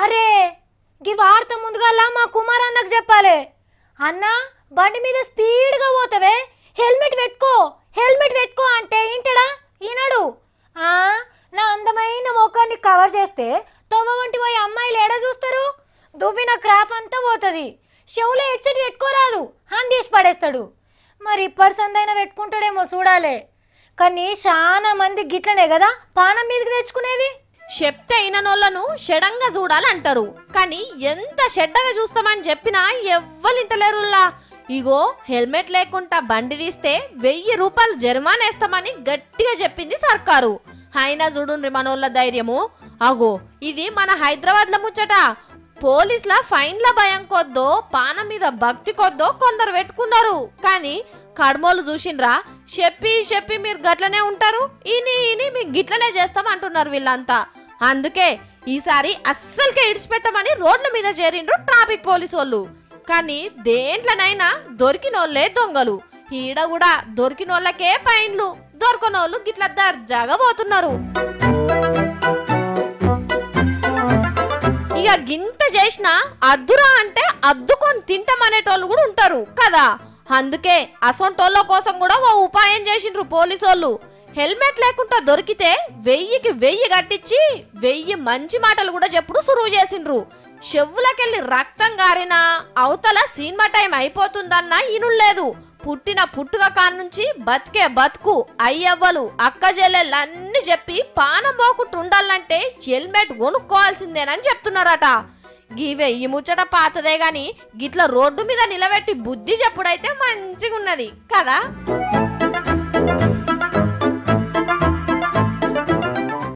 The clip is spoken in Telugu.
అరే గీ వార్త ముందుగాల మా కుమార్ అన్నకు చెప్పాలి. అన్న బండి మీద స్పీడ్గా పోతావే, హెల్మెట్ పెట్టుకో అంటే ఇంటడా ఈనాడు. నా అందమైన ముఖాన్ని కవర్ చేస్తే తొవ్వ వంటి పోయి అమ్మాయిలు ఏడా చూస్తారు? దువ్విన క్రాఫ్ అంతా పోతుంది. చెవులో హెడ్సెట్ పెట్టుకోరాదు, అని తీసి పడేస్తాడు. మరి ఇప్పటి సందైనా పెట్టుకుంటాడేమో చూడాలి. కానీ చాలా మంది గిట్లనే కదా పానం మీదకి తెచ్చుకునేది. చెప్తే అయినోళ్ళను షెడంగా చూడాలంటారు, కానీ ఎంత షెడ్డగా చూస్తామని చెప్పినా ఎవ్వలింటలేరులా. ఇగో హెల్మెట్ లేకుండా బండి తీస్తే 1000 రూపాయలు జరిమానేస్తామని గట్టిగా చెప్పింది సర్కారు. అయినా చూడుండ్రి మనోళ్ళ ధైర్యము. అగో ఇది మన హైదరాబాద్ లో ముచ్చట. పోలీసుల ఫైన్ల భయం కొద్దో పానం మీద భక్తి కొద్దో కొందరు పెట్టుకున్నారు. కానీ కడమోలు చూసిండ్రా, చెప్పి మీరు గట్లనే ఉంటారు, ఇని మీకు గిట్లనే చేస్తాం అంటున్నారు వీళ్ళంతా. అందుకే ఈసారి అస్సలకే ఇడిచిపెట్టమని రోడ్ల మీద చేరిండ్రు ట్రాఫిక్ పోలీసు వాళ్ళు. కానీ దేంట్లోనైనా దొరికినోళ్లే దొంగలు. ఈడ కూడా దొరికినోళ్ళకే ఫైన్లు, దొరకనోళ్ళు గిట్ల దర్జాగా పోతున్నారు. ఇక గింత చేసినా అద్దురా అంటే అద్దుకొని తింటామనేటోళ్ళు కూడా ఉంటారు కదా. అందుకే అసొంటోళ్ళ కోసం కూడా ఓ ఉపాయం చేసిండ్రు పోలీసోళ్ళు. హెల్మెట్ లేకుండా దొరికితే 1000కి 1000 కట్టించి 1000 మంచి మాటలు కూడా చెప్పుడు సురువు చేసిండ్రు. చెవులకెళ్ళి రక్తం గారినా అవతల సినిమా టైం అయిపోతుందన్న ఇనులేదు. పుట్టిన పుట్టుక కానుంచి బతికే బతుకు అయ్యవ్వలు అక్క చెల్లెళ్ళన్నీ చెప్పి పానం పోకుండా ఉండాలంటే హెల్మెట్ కొనుక్కోవాల్సిందేనని చెప్తున్నారట. గీవే ఈ ముచ్చట పాతదే గాని గిట్ల రోడ్డు మీద నిలబెట్టి బుద్ధి చెప్పుడైతే మంచిగున్నది కదా.